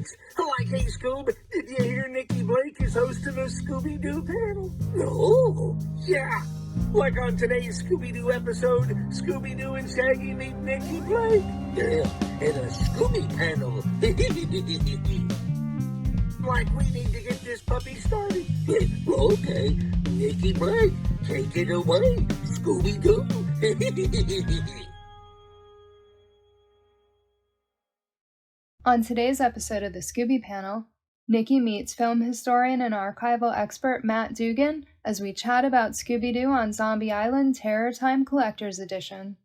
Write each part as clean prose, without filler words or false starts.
thanks. Like, hey, Scoob, did you hear Nikki Blake is hosting a Scooby-Doo panel? No. Yeah. Like on today's Scooby-Doo episode, Scooby-Doo and Shaggy meet Nikki Blake. Yeah, and a Scooby Panel. Like, we need to get this puppy started. Okay, Nikki Blake, take it away, Scooby-Doo. On today's episode of the Scooby Panel, Nikki meets film historian and archival expert Matt Dugan as we chat about Scooby-Doo on Zombie Island Terror Time Collector's Edition.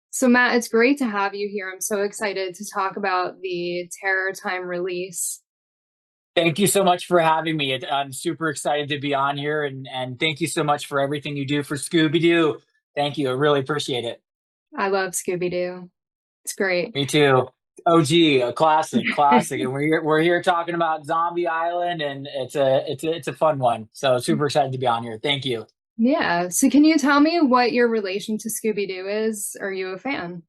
So Matt, it's great to have you here. I'm so excited to talk about the Terror Time release. Thank you so much for having me. I'm super excited to be on here, and thank you so much for everything you do for Scooby-Doo. Thank you. I really appreciate it. I love Scooby-Doo. It's great. Me too. OG, a classic, and we're here talking about Zombie Island, and it's a fun one. So super excited to be on here. Thank you. Yeah. So can you tell me what your relation to Scooby-Doo is? Are you a fan?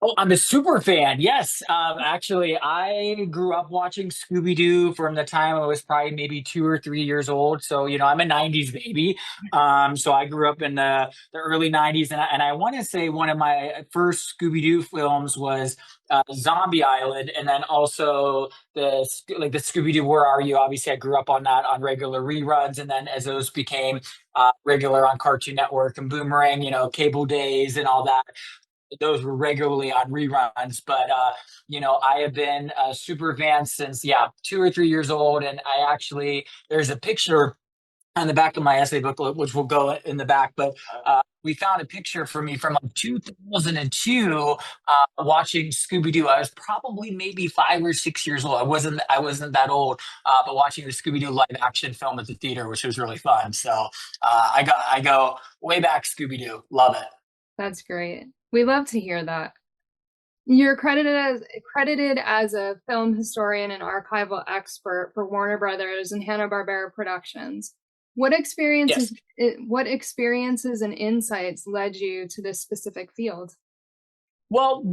Oh, I'm a super fan. Yes. Actually, I grew up watching Scooby-Doo from the time I was probably maybe 2 or 3 years old. So, I'm a 90s baby. So I grew up in the early 90s. And I want to say one of my first Scooby-Doo films was Zombie Island. And then also the Scooby-Doo Where Are You? Obviously, I grew up on that on regular reruns. And then as those became regular on Cartoon Network and Boomerang, cable days and all that, those were regularly on reruns. But I have been a super fan since 2 or 3 years old. And there's a picture on the back of my essay booklet, which will go in the back, but we found a picture for me from 2002 watching Scooby-Doo. I was probably maybe 5 or 6 years old. I wasn't that old, but watching the Scooby-Doo live action film at the theater, which was really fun. So I go way back. Scooby-Doo, love it. That's great. We love to hear that. You're credited as a film historian and archival expert for Warner Brothers and Hanna-Barbera Productions. What experiences and insights led you to this specific field? Well,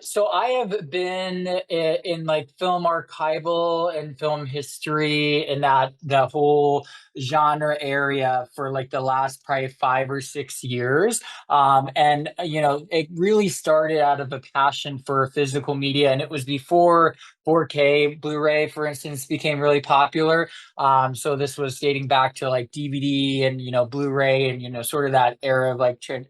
so I have been in like film archival and film history and the whole genre area for like the last probably 5 or 6 years. And it really started out of a passion for physical media, and it was before 4K Blu-ray, for instance, became really popular. So this was dating back to like DVD and, Blu-ray and, sort of that era of like, kind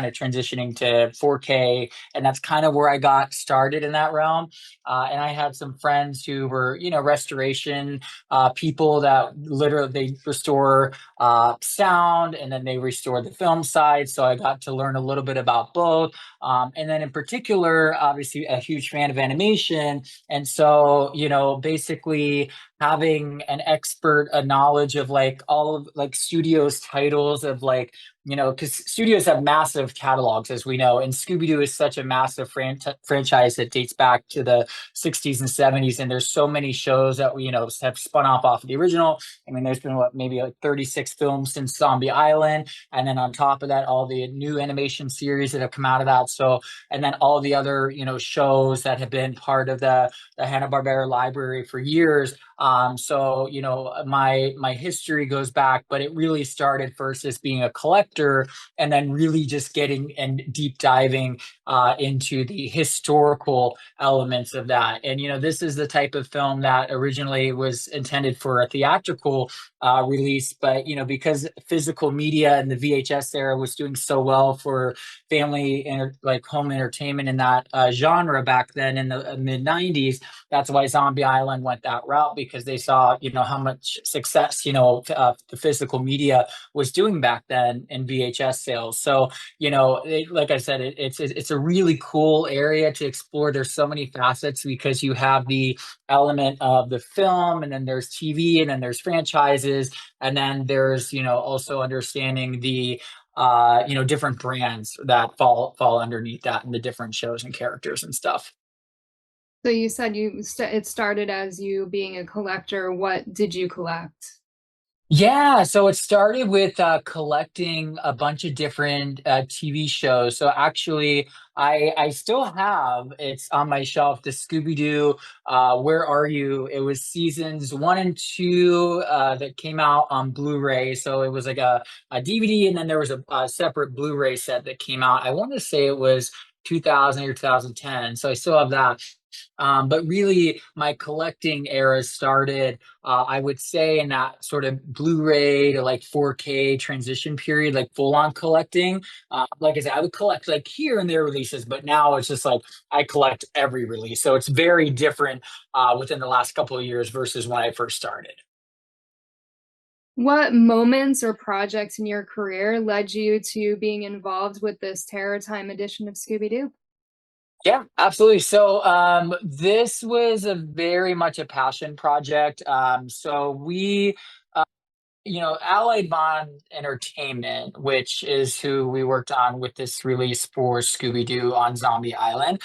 of transitioning to 4K. And that's kind of where I got started in that realm. And I had some friends who were, restoration people that literally they restore sound, and then they restore the film side. So I got to learn a little bit about both. And then in particular, obviously a huge fan of animation. And so, basically having an expert, a knowledge of like all of like studios titles of like, because studios have massive catalogs, as we know, and Scooby-Doo is such a massive franchise that dates back to the 60s and 70s. And there's so many shows that we, have spun off of the original. I mean, there's been maybe like 36 films since Zombie Island. And then on top of that, all the new animation series that have come out of that. So, and then all the other, shows that have been part of the Hanna-Barbera library for years. So, my history goes back, but it really started first as being a collector, and then really just getting and deep diving into the historical elements of that. And, this is the type of film that originally was intended for a theatrical release, but, because physical media and the VHS era was doing so well for family and like home entertainment in that genre back then in the mid 90s, that's why Zombie Island went that route, because they saw, how much success, the physical media was doing back then in VHS sales. So, like I said, it's a really cool area to explore. There's so many facets because you have the element of the film, and then there's TV, and then there's franchises, and then there's, also understanding the different brands that fall underneath that, and the different shows and characters and stuff. So you said it started as you being a collector. What did you collect? Yeah, so it started with collecting a bunch of different TV shows. So actually, I still have it's on my shelf. The Scooby-Doo, Where Are You? It was seasons 1 and 2 that came out on Blu-ray. So it was like a DVD, and then there was a separate Blu-ray set that came out. I want to say it was 2000 or 2010. So I still have that. But really, my collecting era started, I would say, in that sort of Blu-ray to like 4K transition period, like full-on collecting. Like I said, I would collect like here and there releases, but now it's just like I collect every release. So it's very different within the last couple of years versus when I first started. What moments or projects in your career led you to being involved with this Terror Time edition of Scooby-Doo? Yeah, absolutely. So this was a very much a passion project. So we Allied Bond Entertainment, which is who we worked on with this release for Scooby-Doo on Zombie Island,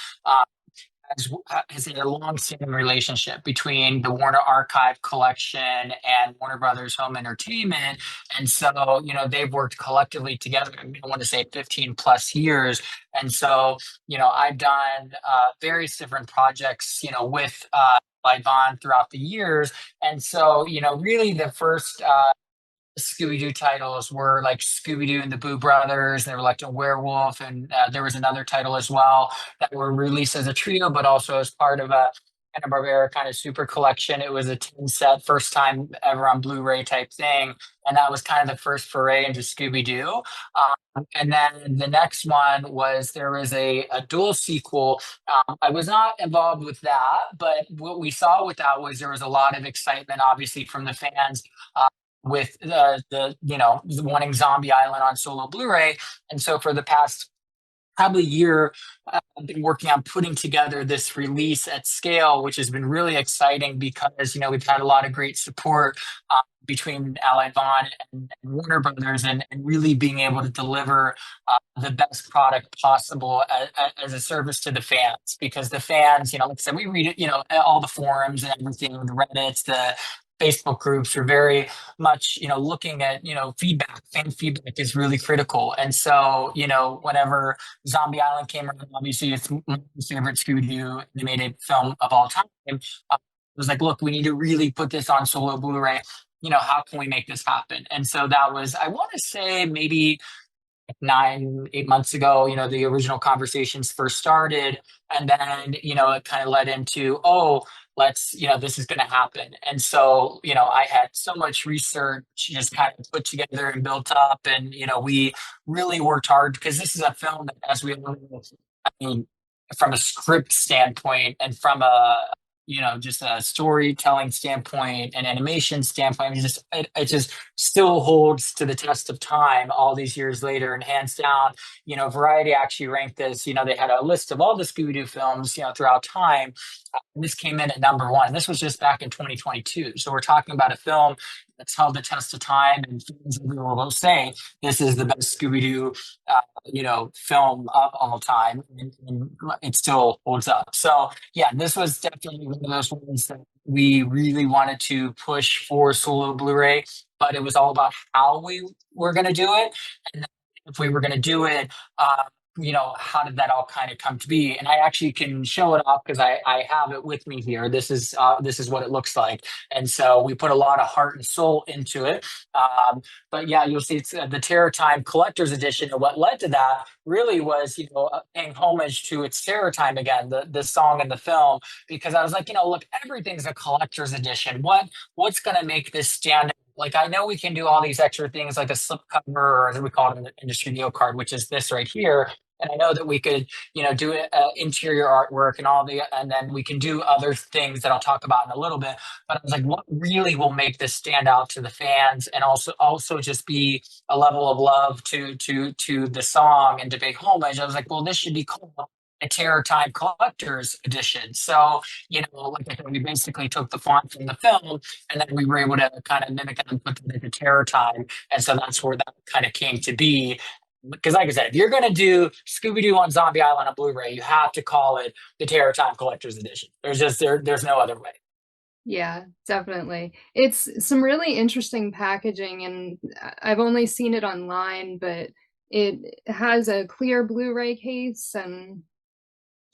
has a long-standing relationship between the Warner Archive collection and Warner Brothers Home Entertainment. And so, they've worked collectively together, I want to say 15 plus years. And so, I've done various different projects, with Allied Bond throughout the years. And so, really the first Scooby-Doo titles were like Scooby-Doo and the Boo Brothers. They were like a werewolf, and there was another title as well that were released as a trio, but also as part of a Hanna-Barbera kind of super collection. It was a 10 set, first time ever on Blu-ray type thing, and that was kind of the first foray into Scooby-Doo. And then the next one was there was a dual sequel. I was not involved with that, but what we saw with that was there was a lot of excitement, obviously, from the fans with wanting Zombie Island on solo Blu-ray. And so for the past probably year, I've been working on putting together this release at scale, which has been really exciting because we've had a lot of great support between Allied Bond and Warner Brothers, and really being able to deliver the best product possible as a service to the fans. Because the fans, like I said, we read it, all the forums and everything, the Reddits, the Facebook groups are very much, looking at, feedback. Fan feedback is really critical. And so, whenever Zombie Island came around, obviously it's my favorite Scooby-Doo animated film of all time. It was like, look, we need to really put this on solo Blu-ray. How can we make this happen? And so that was, I want to say, maybe 8 months ago, the original conversations first started. And then, it kind of led into, oh, let's, this is going to happen. And so, I had so much research just kind of put together and built up. And, we really worked hard because this is a film that, as we all know, I mean, from a script standpoint and from a, just a storytelling standpoint and animation standpoint, I mean, it just still holds to the test of time all these years later. And hands down, Variety actually ranked this, they had a list of all the Scooby-Doo films, throughout time. And this came in at number one. This was just back in 2022. So we're talking about a film that's held the test of time, and fans will say this is the best Scooby-Doo, film of all time, and it still holds up. So yeah, this was definitely one of those ones that we really wanted to push for solo Blu-ray, but it was all about how we were going to do it, and then if we were going to do it, how did that all kind of come to be? And I actually can show it off because I have it with me here. This is what it looks like, and so we put a lot of heart and soul into it. But yeah, you'll see it's the Terror Time Collector's Edition, and what led to that really was paying homage to its Terror Time again, the song and the film, because I was like, look, everything's a collector's edition. What's going to make this stand out? Like, I know we can do all these extra things like a slipcover, or as we call it in the industry, neo card, which is this right here. And I know that we could, do interior artwork and and then we can do other things that I'll talk about in a little bit. But I was like, what really will make this stand out to the fans, and also just be a level of love to the song and to pay homage? I was like, well, this should be called a Terror Time Collector's Edition. So, like I said, we basically took the font from the film, and then we were able to kind of mimic it and put it into Terror Time. And so that's where that kind of came to be. Because, like I said, if you're going to do Scooby-Doo on Zombie Island on Blu-ray, you have to call it the Terror Time Collector's Edition. There's no other way. Yeah, definitely. It's some really interesting packaging, and I've only seen it online, but it has a clear Blu-ray case and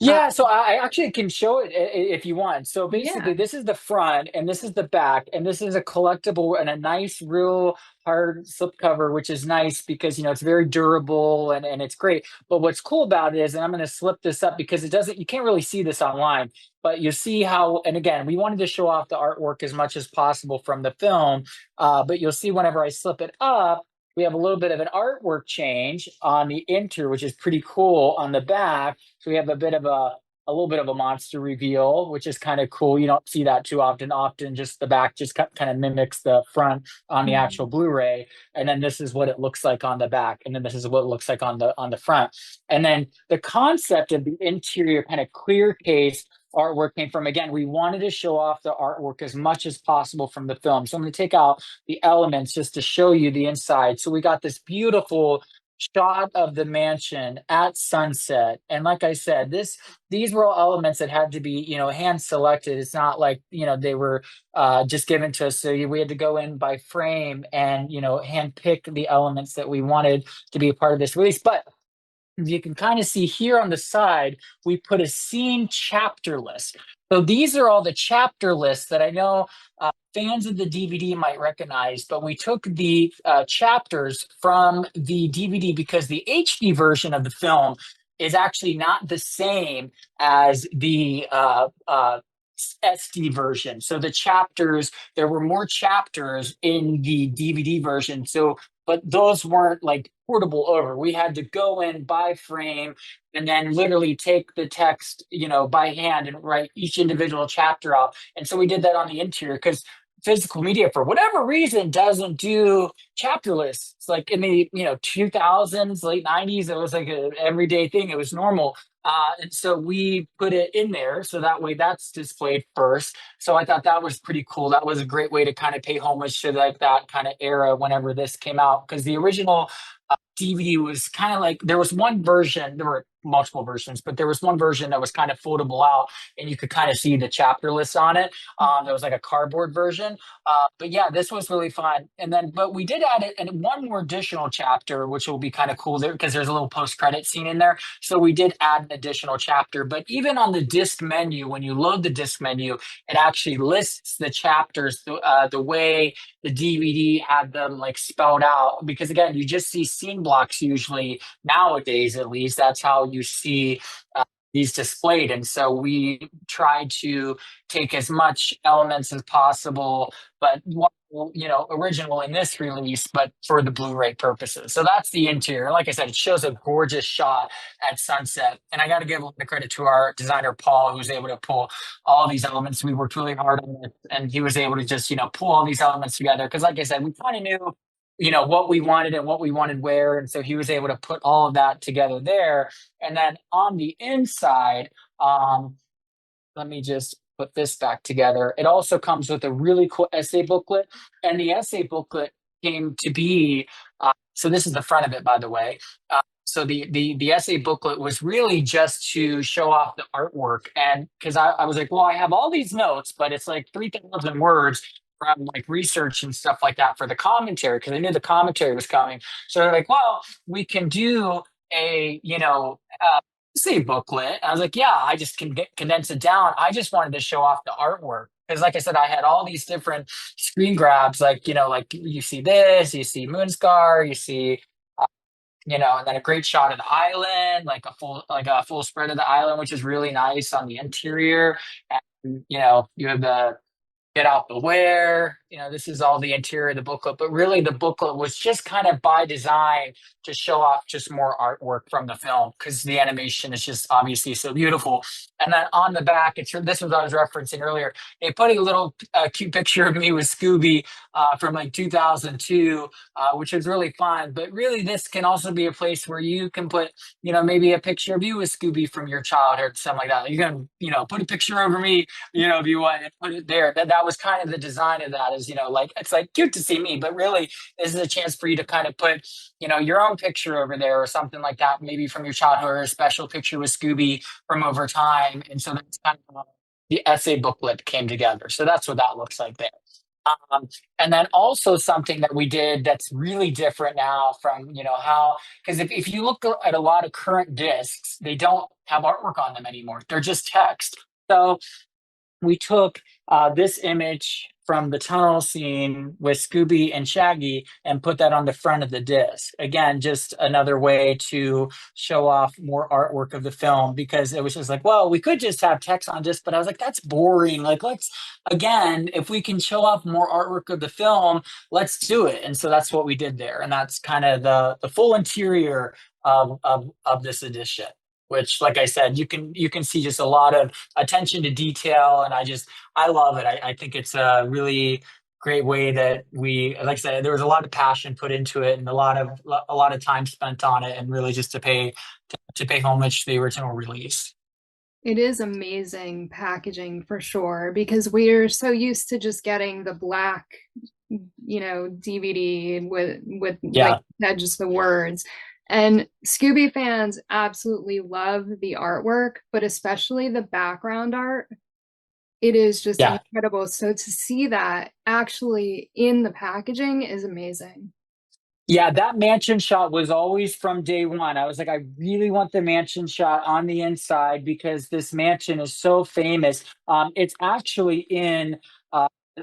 Yeah, so I actually can show it if you want. So yeah. basically, this is the front, and this is the back, and this is a collectible and a nice, real hard slipcover, which is nice because it's very durable and it's great. But what's cool about it is, and I'm going to slip this up because it doesn't, you can't really see this online, but you see how, and again, we wanted to show off the artwork as much as possible from the film, but you'll see whenever I slip it up. We have a little bit of an artwork change on the interior, which is pretty cool on the back. So we have a little bit of a monster reveal, which is kind of cool. You don't see that too often. Often, just the back just kind of mimics the front on the actual Mhm. Blu-ray, and then this is what it looks like on the back, and then this is what it looks like on the front. And then the concept of the interior kind of clear case artwork came from, again, we wanted to show off the artwork as much as possible from the film. So I'm going to take out the elements just to show you the inside. So we got this beautiful shot of the mansion at sunset, and like I said, these were all elements that had to be hand selected. It's not like they were just given to us, so we had to go in by frame and hand pick the elements that we wanted to be a part of this release. But you can kind of see here on the side, we put a scene chapter list. So these are all the chapter lists that I know fans of the DVD might recognize, but we took the chapters from the DVD because the HD version of the film is actually not the same as the SD version. So the chapters, there were more chapters in the DVD version. So but those weren't like portable over. We had to go in by frame and then literally take the text, by hand and write each individual chapter out. And so we did that on the interior because physical media, for whatever reason, doesn't do chapter lists. It's like in the 2000s, late 90s, it was like an everyday thing. It was normal. And so we put it in there so that way that's displayed first. So I thought that was pretty cool. That was a great way to kind of pay homage to like that kind of era whenever this came out, because the original DVD was kind of like, there was one version, there were multiple versions, but there was one version that was kind of foldable out and you could kind of see the chapter list on it. There was like a cardboard version. But yeah, this was really fun. And then, but we did add it and one more additional chapter, which will be kind of cool there because there's a little post credit scene in there. So we did add an additional chapter. But even on the disc menu, when you load the disc menu, it actually lists the chapters the way the DVD had them like spelled out. Because again, you just see scene blocks usually nowadays, at least. That's how you see these displayed. And so we try to take as much elements as possible, but original in this release, but for the Blu-ray purposes. So that's the interior. Like I said, it shows a gorgeous shot at sunset. And I got to give a lot of credit to our designer, Paul, who was able to pull all these elements. We worked really hard on it, and he was able to just, pull all these elements together. Because like I said, we kind of knew what we wanted and what we wanted where, and so he was able to put all of that together there. And then on the inside, let me just put this back together. It also comes with a really cool essay booklet, and the essay booklet came to be. So this is the front of it, by the way. So the essay booklet was really just to show off the artwork, and because I was like, well, I have all these notes, but it's like 3,000 words from like research and stuff like that for the commentary, because I knew the commentary was coming. So they're like, well, we can do a essay booklet. I was like, yeah, I just can condense it down. I just wanted to show off the artwork. Because, like I said, I had all these different screen grabs, like, like you see this, you see Moonscar, you see, and then a great shot of the island, like a full spread of the island, which is really nice on the interior. And, you have the get out the wear. This is all the interior of the booklet, but really the booklet was just kind of by design to show off just more artwork from the film because the animation is just obviously so beautiful. And then on the back, this was what I was referencing earlier. They put a little cute picture of me with Scooby from like 2002, which was really fun. But really, this can also be a place where you can put, maybe a picture of you with Scooby from your childhood, something like that. You can, put a picture over me, if you want, and put it there. That was kind of the design of that. Is like it's like cute to see me, but really, this is a chance for you to kind of put, your own picture over there or something like that, maybe from your childhood, or a special picture with Scooby from over time. And so that's kind of the essay booklet came together. So that's what that looks like there. Um, and then also something that we did that's really different now from, how, because if you look at a lot of current discs, they don't have artwork on them anymore. They're just text. So we took this image from the tunnel scene with Scooby and Shaggy and put that on the front of the disc. Again, just another way to show off more artwork of the film, because it was just like, well, we could just have text on disc, but I was like, that's boring. Like, let's, again, if we can show off more artwork of the film, let's do it. And so that's what we did there. And that's kind of the full interior of this edition, which, like I said, you can see just a lot of attention to detail, and I love it. I think it's a really great way that we, like I said, there was a lot of passion put into it, and a lot of time spent on it, and really just to pay homage to the original release. It is amazing packaging for sure, because we're so used to just getting the black, DVD with like Yeah, you said, just the words. And Scooby fans absolutely love the artwork, but especially the background art. It is just yeah. incredible. So to see that actually in the packaging is amazing. Yeah, that mansion shot was always from day one. I was like, I really want the mansion shot on the inside because this mansion is so famous. It's actually in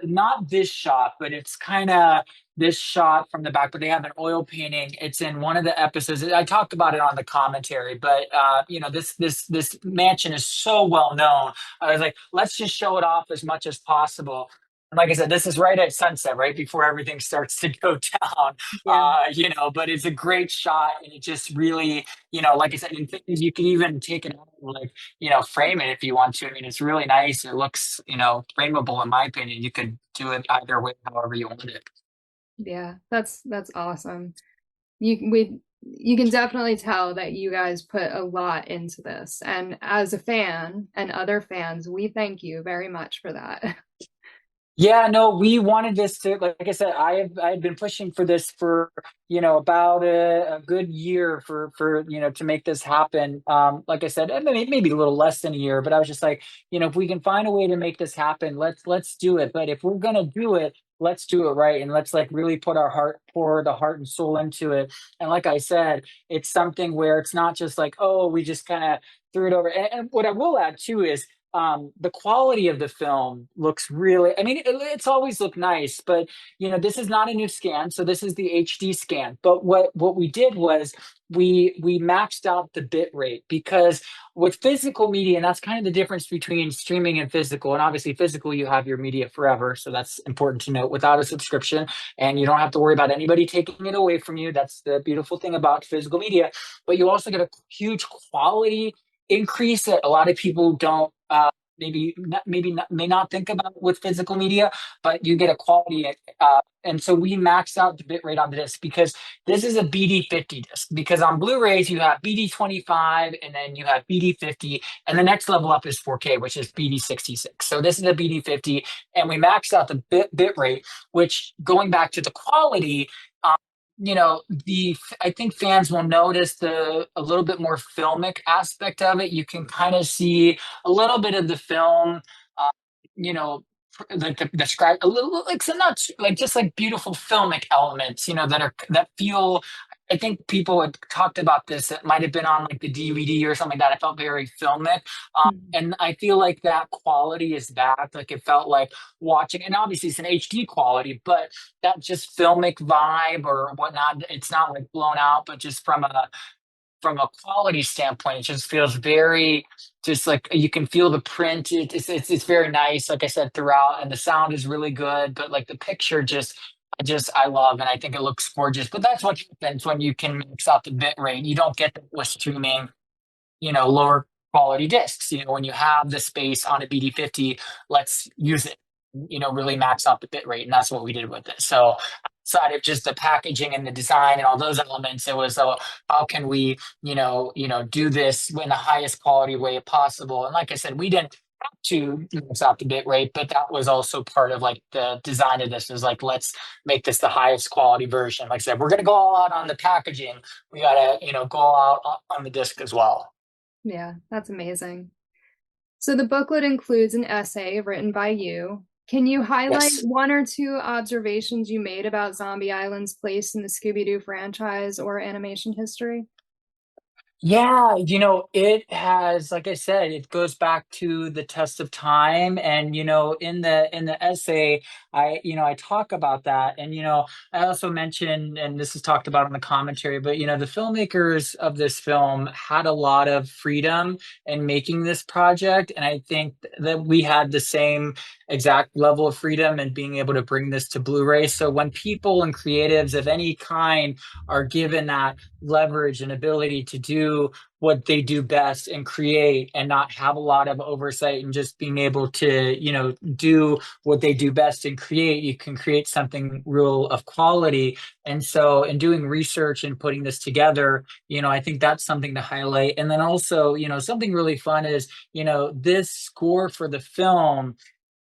not this shot, but it's kind of this shot from the back. But they have an oil painting. It's in one of the episodes. I talked about it on the commentary, but this mansion is so well known. I was like, let's just show it off as much as possible. And like I said, this is right at sunset, right before everything starts to go down. Yeah. But it's a great shot, and it just really, like I said, in things you can even take it out, and, like, frame it if you want to. I mean, it's really nice. It looks, frameable in my opinion. You could do it either way, however you want it. Yeah, that's awesome. You can definitely tell that you guys put a lot into this. And as a fan and other fans, we thank you very much for that. Yeah, no, we wanted this to, like I said, I had been pushing for this for, about a good year for to make this happen. Like I said, maybe a little less than a year, but I was just like, if we can find a way to make this happen, let's do it. But if we're gonna do it, let's do it right, and let's like really pour the heart and soul into it. And like I said, it's something where it's not just like, oh, we just kind of threw it over. And what I will add too is the quality of the film looks really, I mean, it's always looked nice, but this is not a new scan, so this is the HD scan. But what we did was we maxed out the bit rate, because with physical media, and that's kind of the difference between streaming and physical. And obviously physical, you have your media forever, so that's important to note, without a subscription, and you don't have to worry about anybody taking it away from you. That's the beautiful thing about physical media. But you also get a huge quality increase that a lot of people don't may not think about with physical media, but you get a quality. And so we maxed out the bit rate on the disc, because this is a BD50 disc. Because on Blu-rays you have BD25, and then you have BD50, and the next level up is 4K, which is BD66. So this is a BD50, and we maxed out the bit rate, which, going back to the quality, the I think fans will notice a little bit more filmic aspect of it. You can kind of see a little bit of the film, uh, you know, like the describe a little, like, so not like just like beautiful filmic elements, that feel. I think people had talked about this. It might have been on like the DVD or something like that. I felt very filmic, Mhm. and I feel like that quality is back. Like, it felt like watching, and obviously it's an HD quality, but that just filmic vibe or whatnot. It's not like blown out, but just from a quality standpoint, it just feels very, just like you can feel the print. It's very nice, like I said, throughout, and the sound is really good. But like the picture, I love, and I think it looks gorgeous. But that's what happens when you can mix out the bit rate. You don't get that with streaming, lower quality discs. When you have the space on a BD50, let's use it, really max out the bit rate. And that's what we did with it. So outside of just the packaging and the design and all those elements, it was, how can we, do this in the highest quality way possible? And like I said, we didn't have to max out the bit rate, but that was also part of like the design of this, is like, let's make this the highest quality version. Like I said, we're going to go all out on the packaging. We got to, go all out on the disc as well. Yeah, that's amazing. So the booklet includes an essay written by you. Can you highlight Yes. one or two observations you made about Zombie Island's place in the Scooby-Doo franchise or animation history? Yeah, it has, like I said, it goes back to the test of time. And, in the essay, I talk about that. And, I also mentioned, and this is talked about in the commentary, but, the filmmakers of this film had a lot of freedom in making this project. And I think that we had the same exact level of freedom in being able to bring this to Blu-ray. So when people and creatives of any kind are given that leverage and ability to do what they do best and create and not have a lot of oversight and just being able to do what they do best and create, you can create something real of quality. And so in doing research and putting this together, I think that's something to highlight. And then also, something really fun is, this score for the film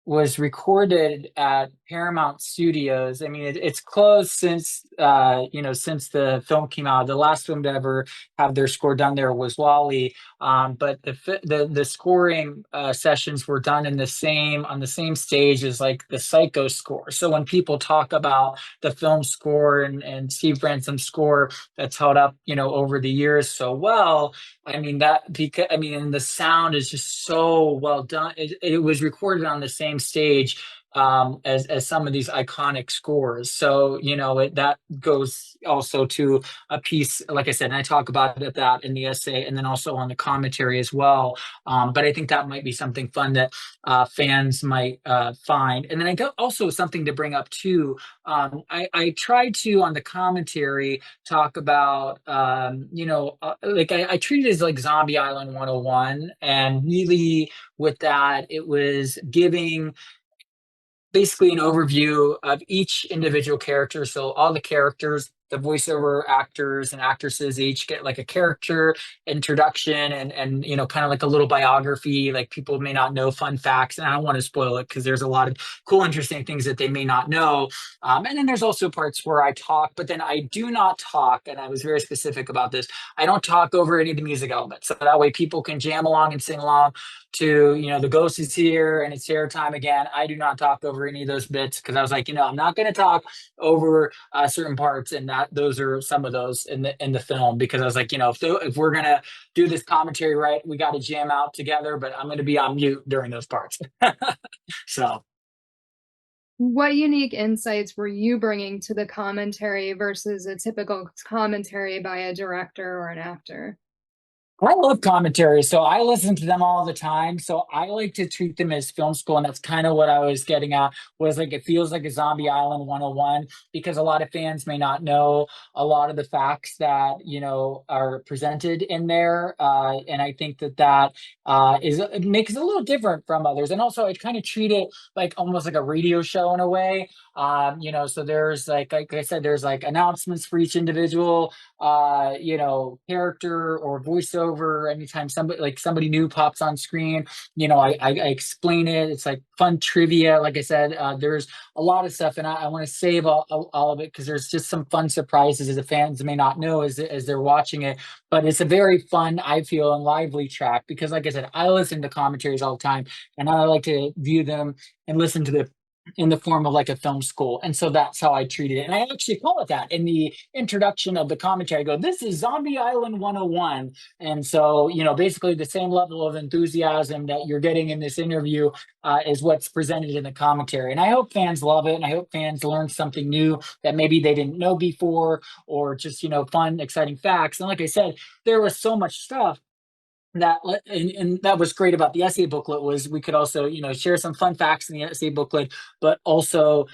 was recorded at Paramount Studios. I mean, it's closed since the film came out. The last film to ever have their score done there was Wally. But the scoring sessions were done on the same stage as like the Psycho score. So when people talk about the film score and Steve Branson's score that's held up, over the years so well, I mean and the sound is just so well done. It was recorded on the same stage as some of these iconic scores. So that goes also to a piece, like I said, and I talk about that in the essay, and then also on the commentary as well. But I think that might be something fun that fans might find. And then I got also something to bring up too. I tried to on the commentary talk about like I treat it as like Zombie Island 101, and really with that it was giving basically an overview of each individual character. So all the characters, the voiceover actors and actresses each get like a character introduction and kind of like a little biography, like people may not know fun facts. And I don't want to spoil it because there's a lot of cool, interesting things that they may not know. And then there's also parts where I talk, but then I do not talk. And I was very specific about this. I don't talk over any of the music elements. So that way people can jam along and sing along to the ghost is here and it's terror time again. I do not talk over any of those bits because I was like, I'm not going to talk over certain parts, and that those are some of those in the film, because I was like, if we're gonna do this commentary right, we got to jam out together, but I'm going to be on mute during those parts. So What unique insights were you bringing to the commentary versus a typical commentary by a director or an actor? I love commentary, so I listen to them all the time. So I like to treat them as film school, and that's kind of what I was getting at. Was like it feels like a Zombie Island 101 because a lot of fans may not know a lot of the facts that are presented in there, and I think that is it makes it a little different from others. And also, I kind of treat it like almost like a radio show in a way. So there's like I said, there's like announcements for each individual character or voiceover. Anytime somebody new pops on screen, I explain it. It's like fun trivia. Like I said, there's a lot of stuff, and I want to save all of it because there's just some fun surprises that the fans may not know as they're watching it. But it's a very fun, I feel, and lively track because, like I said, I listen to commentaries all the time, and I like to view them and listen to them in the form of like a film school. And so that's how I treated it. And I actually call it that in the introduction of the commentary. I go, this is Zombie Island 101. And so, basically the same level of enthusiasm that you're getting in this interview is what's presented in the commentary. And I hope fans love it. And I hope fans learn something new that maybe they didn't know before, or just, fun, exciting facts. And like I said, there was so much stuff and that was great about the essay booklet was we could also share some fun facts in the essay booklet, but also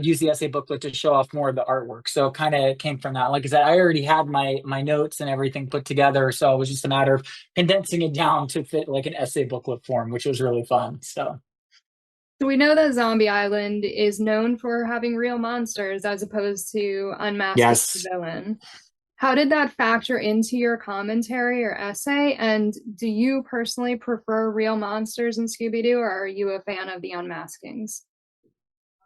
use the essay booklet to show off more of the artwork. So it kind of came from that. Like I said, I already had my notes and everything put together, so it was just a matter of condensing it down to fit like an essay booklet form, which was really fun. So we know that Zombie Island is known for having real monsters as opposed to unmasking the Yes. villain. How did that factor into your commentary or essay? And do you personally prefer real monsters in Scooby-Doo, or are you a fan of the unmaskings?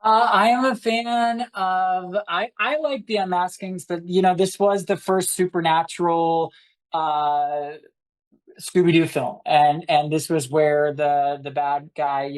I am a fan of I like the unmaskings, but this was the first supernatural uh Scooby-Doo film, and this was where the bad guy,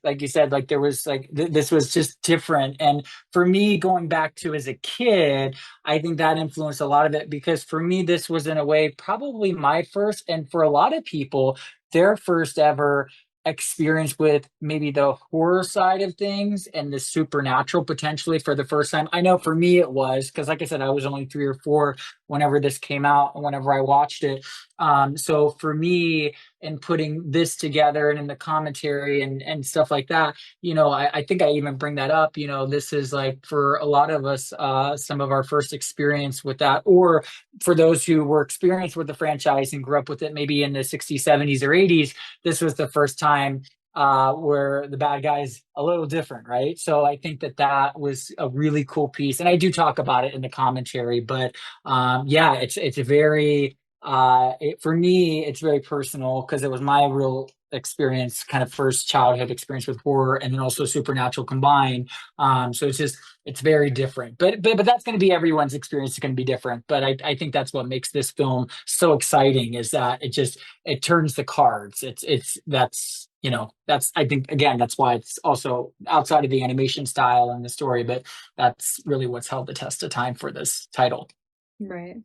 like you said, like there was like this was just different. And for me, going back to as a kid, I think that influenced a lot of it, because for me, this was in a way probably my first, and for a lot of people, their first ever experience with maybe the horror side of things and the supernatural potentially for the first time. I know for me it was, because like I said, I was only 3 or 4 whenever this came out and whenever I watched it. So for me, in putting this together and in the commentary and stuff like that, I think I even bring that up. This is like for a lot of us, some of our first experience with that, or for those who were experienced with the franchise and grew up with it maybe in the 60s, 70s, or 80s, this was the first time where the bad guy's a little different, right? So I think that was a really cool piece, and I do talk about it in the commentary. But yeah, it's a very for me, it's very personal because it was my real experience, kind of first childhood experience with horror and then also supernatural combined. So it's very different. But that's going to be everyone's experience is going to be different. But I think that's what makes this film so exciting, is that it turns the cards. That's I think again that's why it's also outside of the animation style and the story, but that's really what's held the test of time for this title. Right.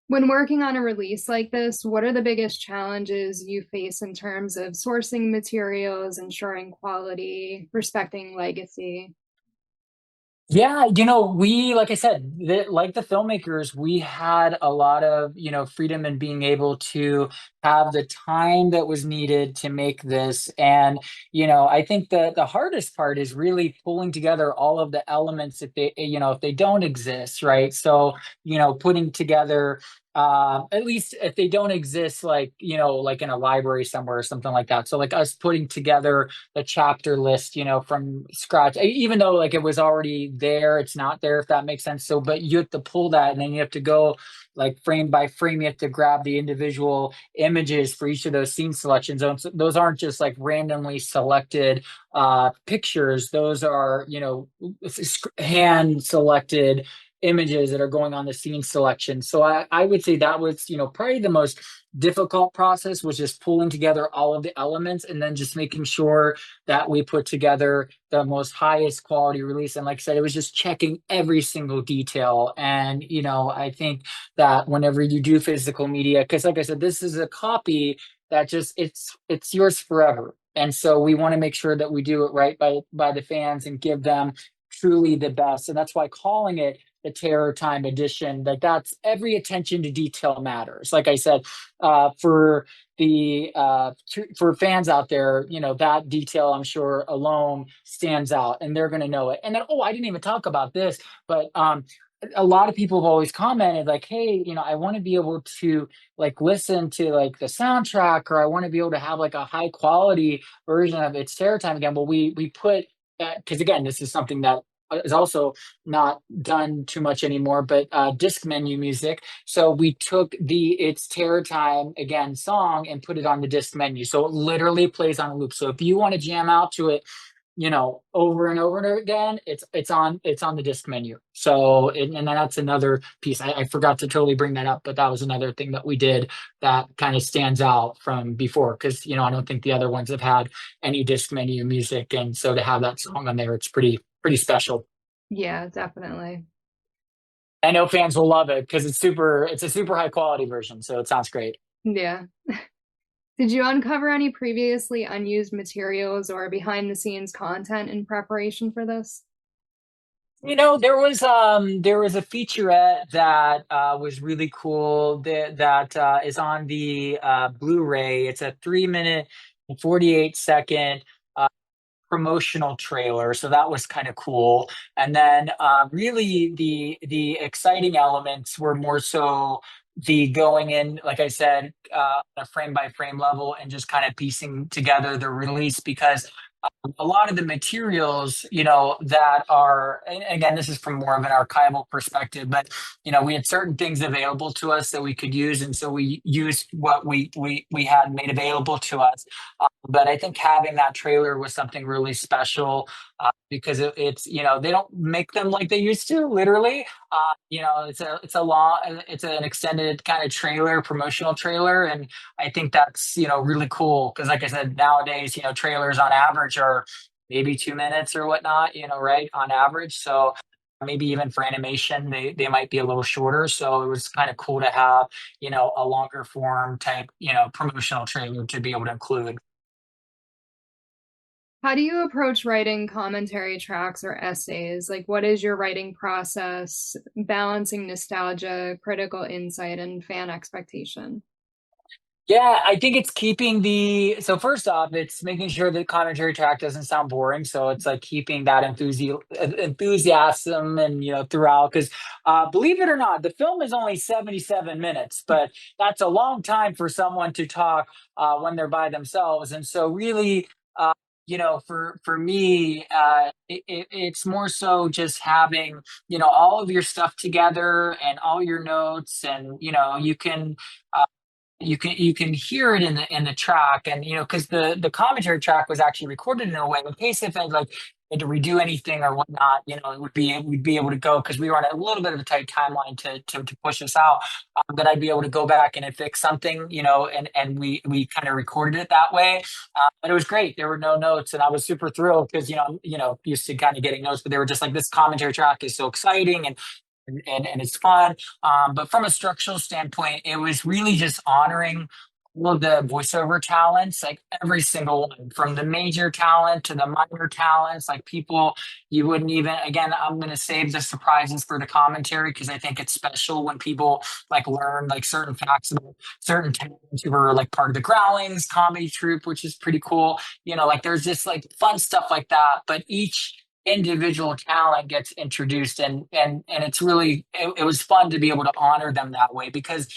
When working on a release like this, what are the biggest challenges you face in terms of sourcing materials, ensuring quality, respecting legacy? Yeah, we, like I said, like the filmmakers, we had a lot of, freedom in being able to have the time that was needed to make this. And, I think the hardest part is really pulling together all of the elements if they don't exist, right? So, putting together, at least if they don't exist, like in a library somewhere or something like that. So like us putting together the chapter list, from scratch, even though like it was already there, it's not there, if that makes sense. So, but you have to pull that, and then you have to go like frame by frame, you have to grab the individual images for each of those scene selection zones. Those aren't just like randomly selected pictures. Those are, hand selected images that are going on the scene selection. So I would say that was, probably the most difficult process, was just pulling together all of the elements and then just making sure that we put together the most highest quality release. And like I said, it was just checking every single detail. And, I think that whenever you do physical media, because like I said, this is a copy that just, it's yours forever. And so we want to make sure that we do it right by the fans and give them truly the best. And that's why calling it the Terror Time edition, that's every attention to detail matters. Like I said, for the for fans out there, that detail I'm sure alone stands out, and they're going to know it. And then, I didn't even talk about this, but a lot of people have always commented like, hey, I want to be able to like listen to like the soundtrack, or I want to be able to have like a high quality version of It's Terror Time again. Well, we put, because again, this is something that is also not done too much anymore, but disc menu music. So we took the It's Terror Time Again song and put it on the disc menu. So it literally plays on a loop. So if you want to jam out to it, over and over and again, it's on the disc menu. So, and then that's another piece. I forgot to totally bring that up, but that was another thing that we did that kind of stands out from before. Cause I don't think the other ones have had any disc menu music. And so to have that song on there, it's pretty special. Yeah, definitely. I know fans will love it because it's a super high quality version. So it sounds great. Yeah. Did you uncover any previously unused materials or behind the scenes content in preparation for this? There was a featurette that was really cool that is on the Blu-ray. It's a 3 minute and 48 second promotional trailer, so that was kind of cool. And then really the exciting elements were more so the going in, like I said, a frame by frame level, and just kind of piecing together the release, because a lot of the materials, that are, and again, this is from more of an archival perspective, but we had certain things available to us that we could use, and so we used what we had made available to us. But I think having that trailer was something really special, because it's they don't make them like they used to, literally. It's an extended kind of trailer, promotional trailer, and I think that's really cool because, like I said, nowadays trailers on average are maybe 2 minutes or whatnot, right, on average. So maybe even for animation, they might be a little shorter. So it was kind of cool to have a longer form type promotional trailer to be able to include. How do you approach writing commentary tracks or essays? Like, what is your writing process, balancing nostalgia, critical insight, and fan expectation? Yeah, I think it's keeping so first off, it's making sure the commentary track doesn't sound boring. So it's like keeping that enthusiasm and throughout. Because believe it or not, the film is only 77 minutes, but that's a long time for someone to talk when they're by themselves. And so really, for me, it's more so just having all of your stuff together and all your notes, and you can hear it in the track, and because the commentary track was actually recorded in a way in case if I like had to redo anything or whatnot, we'd be able to go because we were on a little bit of a tight timeline to push this out. That I'd be able to go back and fix something, and we kind of recorded it that way. But it was great. There were no notes, and I was super thrilled because used to kind of getting notes, but they were just like, this commentary track is so exciting, and it's fun. But from a structural standpoint, it was really just honoring all of the voiceover talents, like every single one, from the major talent to the minor talents, like people you wouldn't even, again, I'm going to save the surprises for the commentary because I think it's special when people like learn like certain facts about certain talents who were like part of the Growlings comedy troupe, which is pretty cool. Like there's just like fun stuff like that, but each individual talent gets introduced, and it's really it was fun to be able to honor them that way because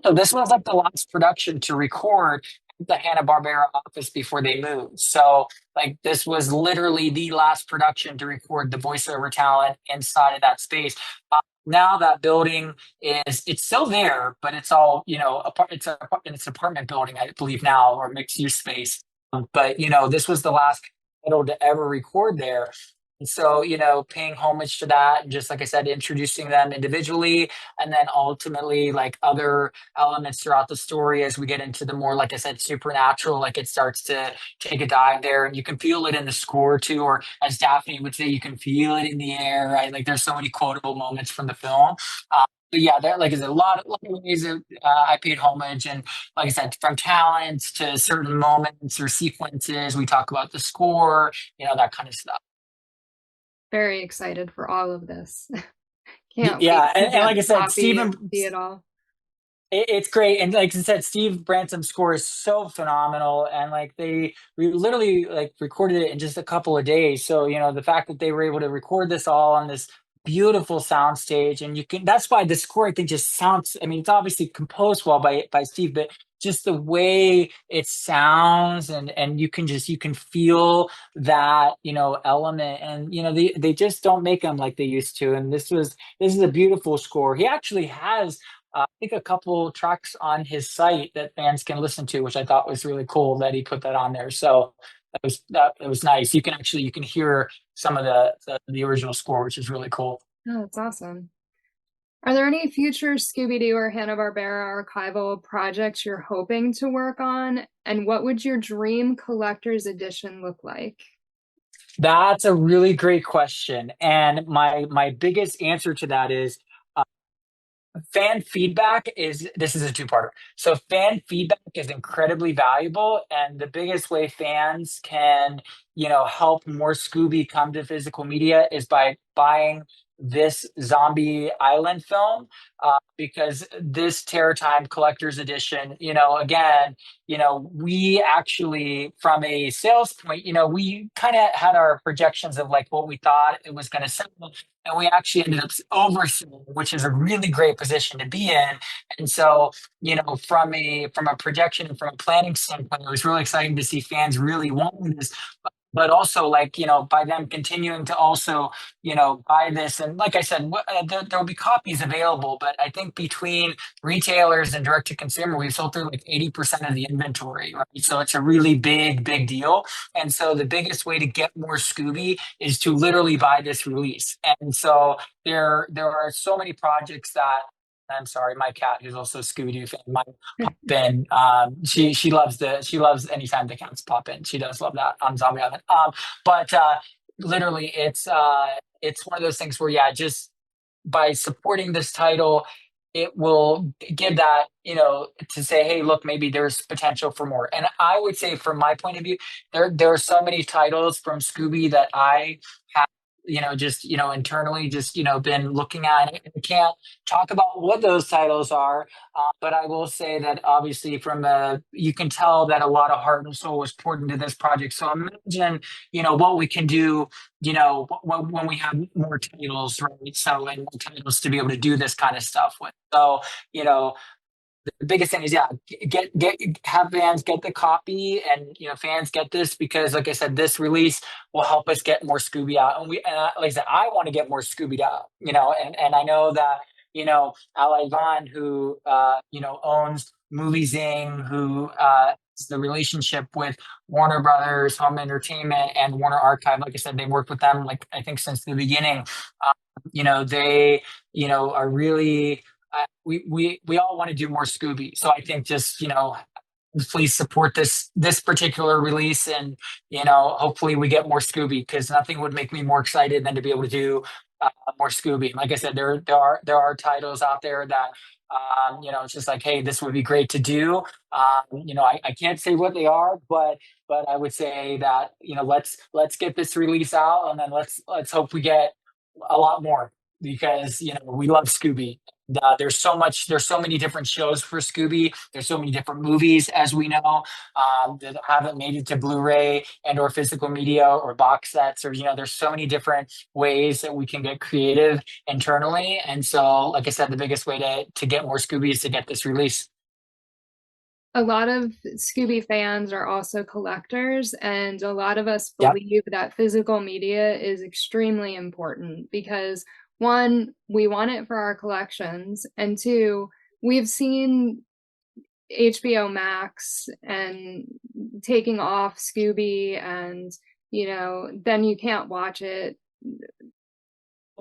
so this was like the last production to record at the Hanna-Barbera office before they moved. So like this was literally the last production to record the voiceover talent inside of that space. Now that building it's still there, but it's all it's an apartment building, I believe now, or mixed use space. But this was the last title to ever record there. And so, paying homage to that, and just like I said, introducing them individually, and then ultimately like other elements throughout the story as we get into the more, like I said, supernatural, like it starts to take a dive there, and you can feel it in the score too, or as Daphne would say, you can feel it in the air, right? Like there's so many quotable moments from the film. But yeah, there like is a lot of ways that I paid homage, and like I said, from talents to certain moments or sequences. We talk about the score, that kind of stuff. Very excited for all of this. Can't Yeah, wait to and get like I the said, copy and see it all. it's great, and like I said, Steve Branson's score is so phenomenal, and like we literally like recorded it in just a couple of days. So the fact that they were able to record this all on this beautiful sound stage, and that's why the score I think just sounds. I mean, it's obviously composed well by Steve, but just the way it sounds, and you can feel that element, and they just don't make them like they used to. And this is a beautiful score. He actually has I think a couple tracks on his site that fans can listen to, which I thought was really cool that he put that on there. So that it was nice. You can hear some of the original score, which is really cool. Oh, that's awesome. Are there any future Scooby-Doo or Hanna-Barbera archival projects you're hoping to work on? And what would your dream collector's edition look like? That's a really great question, and my biggest answer to that is fan feedback is this is a two-parter. So fan feedback is incredibly valuable, and the biggest way fans can help more Scooby come to physical media is by buying this Zombie Island film, because this Terror Time collector's edition, again, we actually, from a sales point, we kind of had our projections of like what we thought it was going to sell, and we actually ended up overselling, which is a really great position to be in. And so, from a projection and from a planning standpoint, it was really exciting to see fans really wanting this. but also like, by them continuing to also, buy this. And like I said, there will be copies available, but I think between retailers and direct to consumer, we've sold through like 80% of the inventory, right? So it's a really big deal. And so the biggest way to get more Scooby is to literally buy this release. And so there are so many projects that, I'm sorry, my cat, who's also a Scooby-Doo fan, might pop in. She loves anytime the cats pop in. She does love that on Zombie Island. But literally, it's one of those things where, yeah, just by supporting this title, it will give that, to say, hey, look, maybe there's potential for more. And I would say, from my point of view, there are so many titles from Scooby that I have, just, internally, just, been looking at. I can't talk about what those titles are, but I will say that obviously you can tell that a lot of heart and soul was poured into this project. So imagine, what we can do, when we have more titles, right? So, and more titles to be able to do this kind of stuff with. So, you know, the biggest thing is, yeah, have fans get the copy, and fans get this, because like I said, this release will help us get more Scooby out. Like I said, I want to get more Scooby out, and I know that, Ally Vaughn, who owns Movie Zing, who has the relationship with Warner Brothers Home Entertainment and Warner Archive. Like I said, they worked with them, like, I think, since the beginning. They are really, we all want to do more Scooby. So I think, just, please support this particular release, and hopefully we get more Scooby, because nothing would make me more excited than to be able to do more Scooby. Like I said, there are titles out there that, it's just like, hey, this would be great to do. I can't say what they are, but I would say that, let's get this release out, and then let's hope we get a lot more, because we love Scooby. There's so many different shows for Scooby. There's so many different movies, as we know, that haven't made it to Blu-ray and or physical media or box sets, or there's so many different ways that we can get creative internally. And so, like I said, the biggest way to get more Scooby is to get this release. A lot of Scooby fans are also collectors, and a lot of us Yep. believe that physical media is extremely important because, one, we want it for our collections, and two, we've seen HBO Max and taking off Scooby, and then you can't watch it.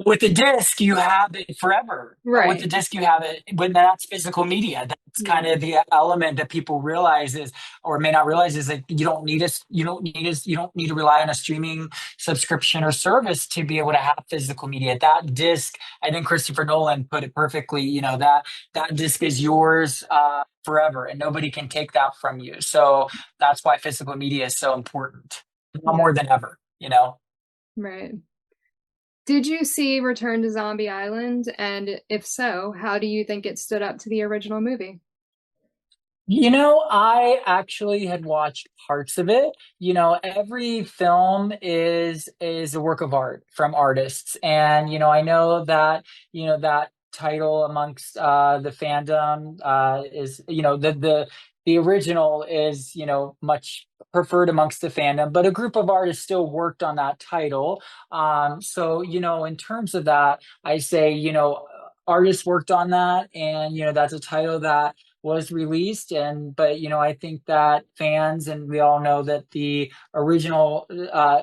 With the disc, you have it forever. Right. With the disc, you have it, but that's physical media. That's kind of the element that people realize is, or may not realize, is that you don't need to rely on a streaming subscription or service to be able to have physical media. That disc, I think Christopher Nolan put it perfectly. That disc is yours forever, and nobody can take that from you. So that's why physical media is so important, more than ever. Right. Did you see Return to Zombie Island? And if so, how do you think it stood up to the original movie? I actually had watched parts of it. Every film is a work of art from artists. And, I know that, that title amongst the fandom is, the original is, much preferred amongst the fandom, but a group of artists still worked on that title. So, in terms of that, I say, artists worked on that, and, that's a title that was released. But I think that fans, and we all know that the original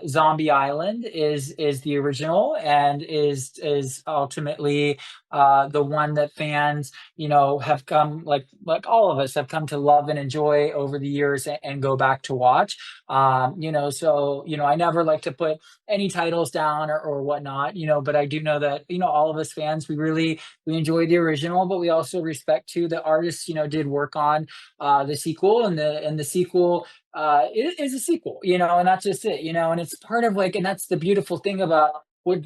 Zombie Island is the original, and is ultimately the one that fans have come, like all of us have come to love and enjoy over the years, and go back to watch. So I never like to put any titles down, or whatnot, but I do know that all of us fans, we enjoy the original, but we also respect too the artists did work on the sequel, and the sequel is a sequel, and that's just it, and it's part of, like, and that's the beautiful thing about what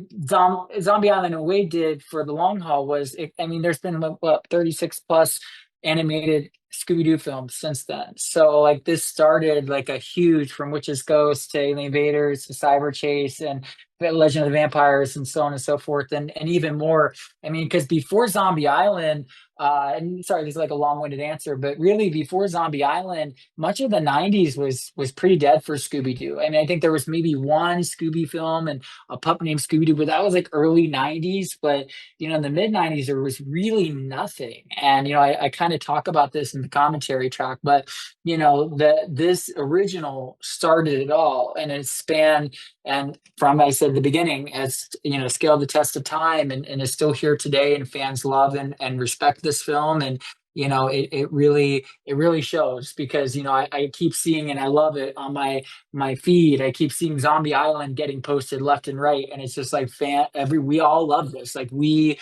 Zombie Island and Wade did for the long haul was, there's been, what, 36 plus animated Scooby-Doo films since then. So, like, this started like a huge, from Witch's Ghost to Alien Invaders to Cyber Chase and Legend of the Vampires, and so on and so forth, and even more. Because before Zombie Island, and sorry, this is like a long-winded answer, but really before Zombie Island, much of the 90s was pretty dead for Scooby-Doo. I mean, I think there was maybe one Scooby film and a pup named Scooby-Doo, but that was like early 90s. But in the mid 90s, there was really nothing. And I kind of talk about this in the commentary track, but this original started it all, and it spanned, and from I said the beginning, as scaled the test of time, and is still here today, and fans love and respect this film. And it really shows, because I keep seeing, and I love it on my feed. I keep seeing Zombie Island getting posted left and right, and it's just like we all love this. Like we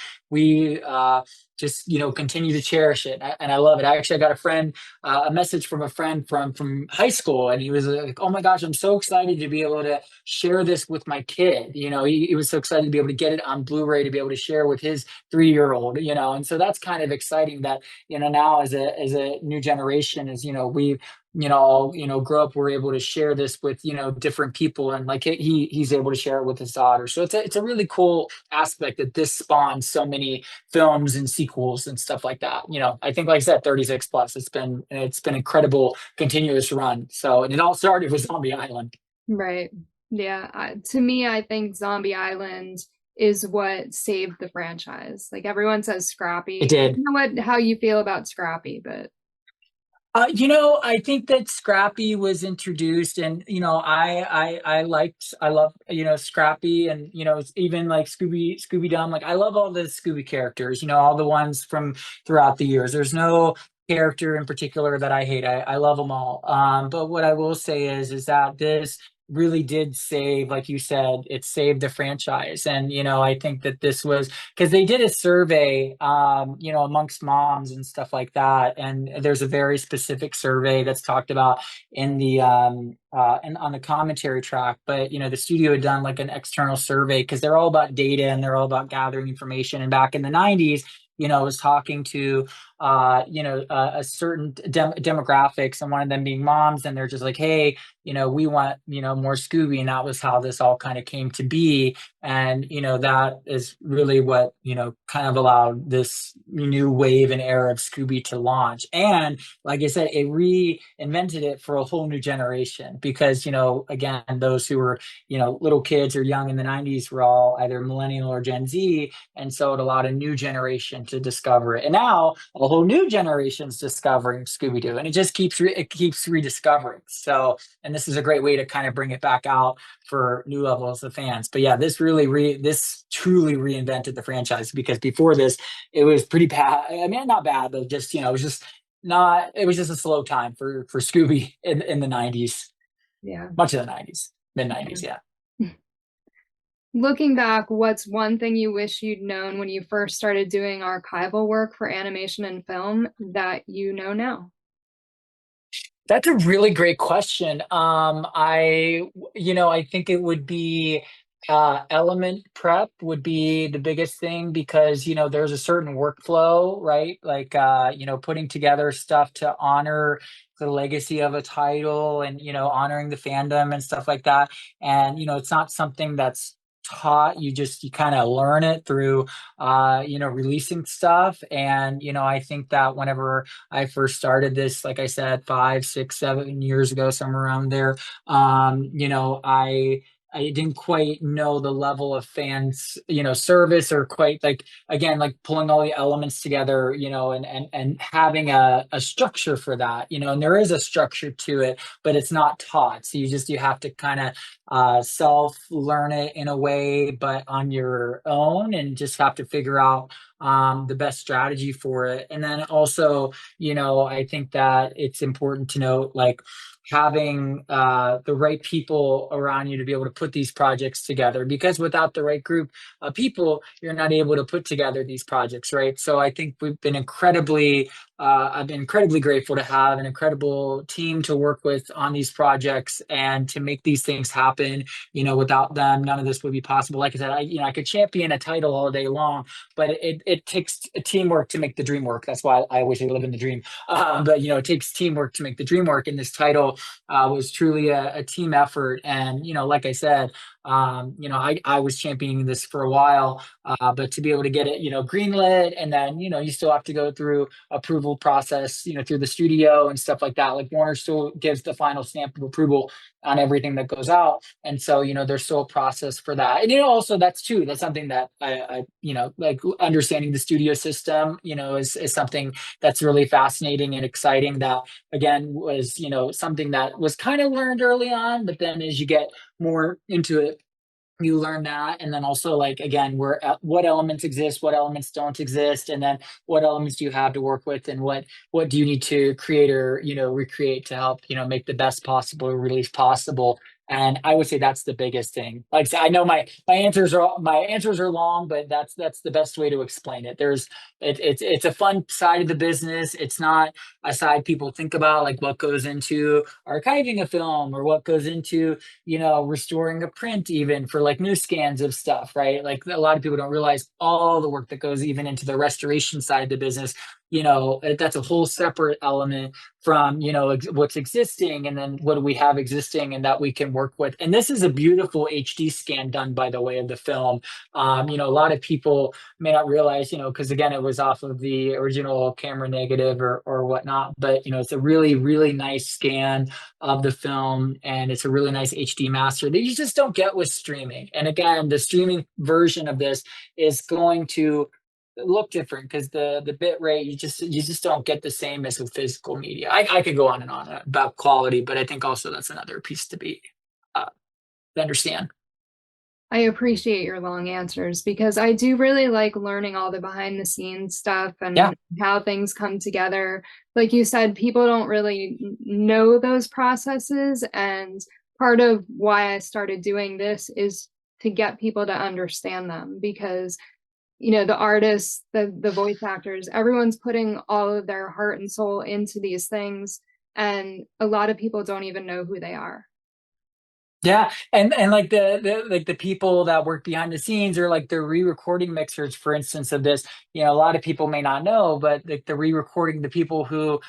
just continue to cherish it, and I love it. Actually, I got a message from a friend from high school, and he was like, "Oh my gosh, I'm so excited to be able to share this with my kid." He was so excited to be able to get it on Blu-ray, to be able to share with his 3-year-old. And so that's kind of exciting that now as a new generation, as we all grow up, we're able to share this with different people, and like he's able to share it with his daughter. So it's a really cool aspect that this spawns so many films and sequels and stuff like that. I think, like I said, 36 plus. It's been incredible continuous run. So, and it all started with Zombie Island. Right. Yeah. To me, I think Zombie Island is what saved the franchise. Like, everyone says Scrappy. It did. I don't know how you feel about Scrappy, but I think that Scrappy was introduced, and I love Scrappy, and even like Scooby Dum. Like, I love all the Scooby characters, all the ones from throughout the years. There's no character in particular that I hate. I love them all. But what I will say is that this really did save, like you said, it saved the franchise. And I think that this was because they did a survey, amongst moms and stuff like that, and there's a very specific survey that's talked about in the and on the commentary track. But the studio had done like an external survey, because they're all about data and they're all about gathering information. And back in the 90s, I was talking to a certain demographics, and one of them being moms, and they're just like, hey, we want more Scooby. And that was how this all kind of came to be. And that is really what kind of allowed this new wave and era of Scooby to launch. And like I said, it reinvented it for a whole new generation, because again, those who were little kids or young in the 90s were all either millennial or Gen Z, and so it allowed a new generation to discover it. And now a whole new generation's discovering Scooby-Doo, and it just keeps rediscovering. So, and this is a great way to kind of bring it back out for new levels of fans. But yeah, this truly reinvented the franchise, because before this, it was pretty bad. I mean, not bad, but just it was just not. It was just a slow time for Scooby in the 90s. yeah. Much of the 90s, mid 90s, yeah. Looking back, what's one thing you wish you'd known when you first started doing archival work for animation and film that you know now? That's a really great question. I think it would be element prep would be the biggest thing, because there's a certain workflow, right? Like putting together stuff to honor the legacy of a title, and honoring the fandom and stuff like that. And it's not something that's taught. You kind of learn it through releasing stuff. And I think that whenever I first started this, like I said, 5, 6, 7 years ago, somewhere around there, I didn't quite know the level of fans, service, or quite like, again, like pulling all the elements together, and having a structure for that, and there is a structure to it, but it's not taught. So you have to kind of self learn it in a way, but on your own, and just have to figure out the best strategy for it. And then also, I think that it's important to note, like, having the right people around you to be able to put these projects together, because without the right group of people, you're not able to put together these projects, right? So I think I've been incredibly grateful to have an incredible team to work with on these projects, and to make these things happen. Without them, none of this would be possible. Like I said, I could champion a title all day long, but it takes a teamwork to make the dream work. That's why I wish I live in the dream. But it takes teamwork to make the dream work, and this title was truly a team effort. And like I said, I was championing this for a while, but to be able to get it, greenlit, and then, you still have to go through approval process, through the studio and stuff like that. Like Warner still gives the final stamp of approval on everything that goes out. And so, there's still a process for that. And, also that's something that like understanding the studio system, is something that's really fascinating and exciting that again was, something that was kind of learned early on, but then as you get more into it, you learn that. And then also, like, again, what elements exist, what elements don't exist, and then what elements do you have to work with, and what do you need to create or recreate to help make the best possible release possible. And I would say that's the biggest thing. Like, I know my answers are long, but that's the best way to explain it. It's a fun side of the business. It's not a side people think about, like what goes into archiving a film, or what goes into restoring a print, even for like new scans of stuff, right? Like a lot of people don't realize all the work that goes even into the restoration side of the business. That's a whole separate element from, what's existing, and then what do we have existing and that we can work with. And this is a beautiful HD scan done, by the way, of the film. A lot of people may not realize, because again, it was off of the original camera negative or whatnot, but it's a really, really nice scan of the film, and it's a really nice HD master that you just don't get with streaming. And again, the streaming version of this is going to look different because the bit rate, you just don't get the same as with physical media. I could go on and on about quality, but I think also that's another piece to understand. I appreciate your long answers because I do really like learning all the behind the scenes stuff Yeah. and how things come together. Like you said, people don't really know those processes. And part of why I started doing this is to get people to understand them because, the artists, the voice actors, everyone's putting all of their heart and soul into these things. And a lot of people don't even know who they are. Yeah, and like the people that work behind the scenes, or like the re-recording mixers, for instance, of this, a lot of people may not know, but like the re-recording, the people who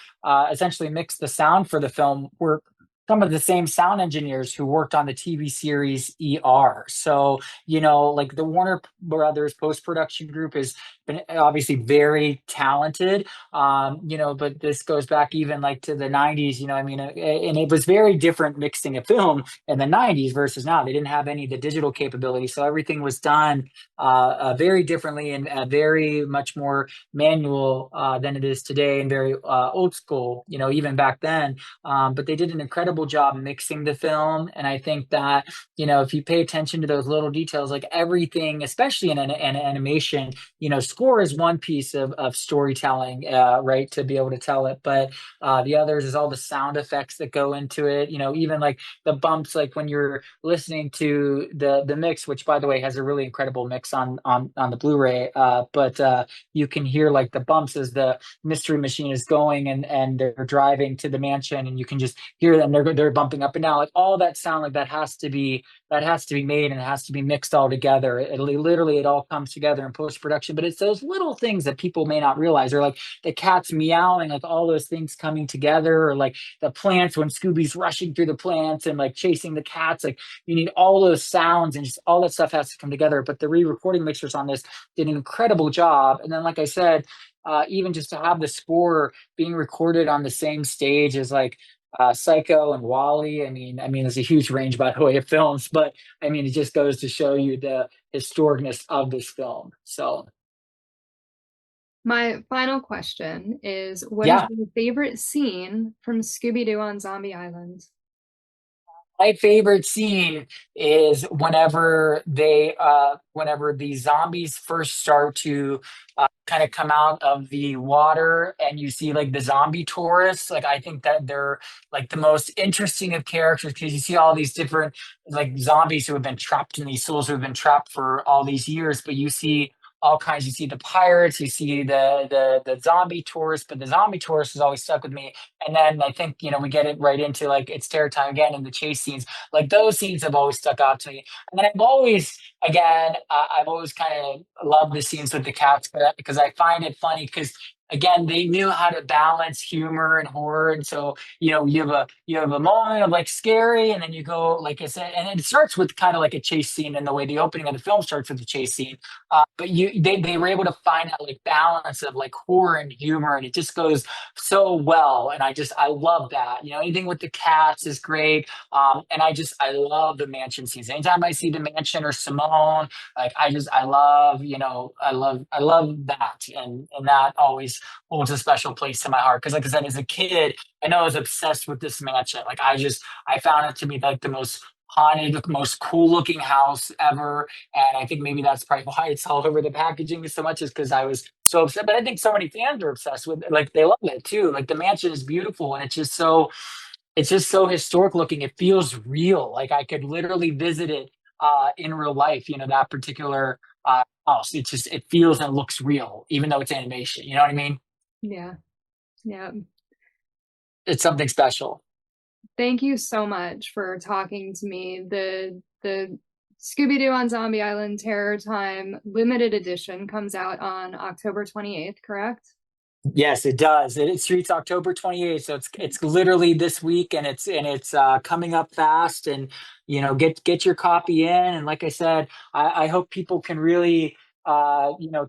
essentially mixed the sound for the film were some of the same sound engineers who worked on the TV series ER. So, like the Warner Brothers post-production group has been obviously very talented. But this goes back even like to the 90s, and it was very different mixing a film in the 90s versus now. They didn't have any of the digital capability, so everything was done very differently, and very much more manual than it is today, and very old school, even back then. But they did an incredible job mixing the film, and I think that if you pay attention to those little details, like everything, especially in an animation, score is one piece of storytelling, right, to be able to tell it, but the others is all the sound effects that go into it, even like the bumps, like when you're listening to the mix, which by the way has a really incredible mix on the Blu-ray, but you can hear like the bumps as the mystery machine is going, and they're driving to the mansion, and you can just hear them, they're bumping up and down, like all that sound, like that has to be made, and it has to be mixed all together. It all comes together in post-production, but it's those little things that people may not realize, or like the cats meowing, like all those things coming together, or like the plants when Scooby's rushing through the plants and like chasing the cats. Like you need all those sounds, and just all that stuff has to come together. But the re-recording mixers on this did an incredible job. And then, like I said, even just to have the score being recorded on the same stage as like Psycho and Wally. I mean, there's a huge range, by the way, of films, but I mean, it just goes to show you the historicness of this film. So, My final question is, what is yeah. your favorite scene from Scooby-Doo on Zombie Island? My favorite scene is whenever the zombies first start to kind of come out of the water, and you see like the zombie tourists. Like I think that they're like the most interesting of characters, because you see all these different like zombies who have been trapped in these souls, who have been trapped for all these years, but you see all kinds. You see the pirates, you see the zombie tourists, but the zombie tourist has always stuck with me. And then I think, we get it right into like it's terror time again, and the chase scenes. Like those scenes have always stuck out to me. And then I've always kind of loved the scenes with the cats, because I find it funny, because again, they knew how to balance humor and horror. And so, you have a moment of like scary, and then you go, like I said, and it starts with kind of like a chase scene, and the way the opening of the film starts with the chase scene. But they were able to find that like balance of like horror and humor, and it just goes so well. And I love that. Anything with the cats is great. And I love the mansion scenes. Anytime I see the mansion or Simone, like I love, I love that. And that always holds a special place in my heart. Cause like I said, as a kid, I know I was obsessed with this mansion. Like I found it to be like the most haunted, the most cool looking house ever. And I think maybe that's probably why it's all over the packaging so much, is because I was so upset. But I think so many fans are obsessed with it. Like they love it too. Like the mansion is beautiful, and it's just so historic looking. It feels real. Like I could literally visit it in real life, that particular house. It feels and looks real, even though it's animation. You know what I mean? Yeah. Yeah. It's something special. Thank you so much for talking to me. The Scooby-Doo on Zombie Island Terror Time limited edition comes out on October 28th, correct? Yes, it does. It streets October 28th, so it's literally this week, and it's coming up fast. And get your copy in. And like I said, I hope people can really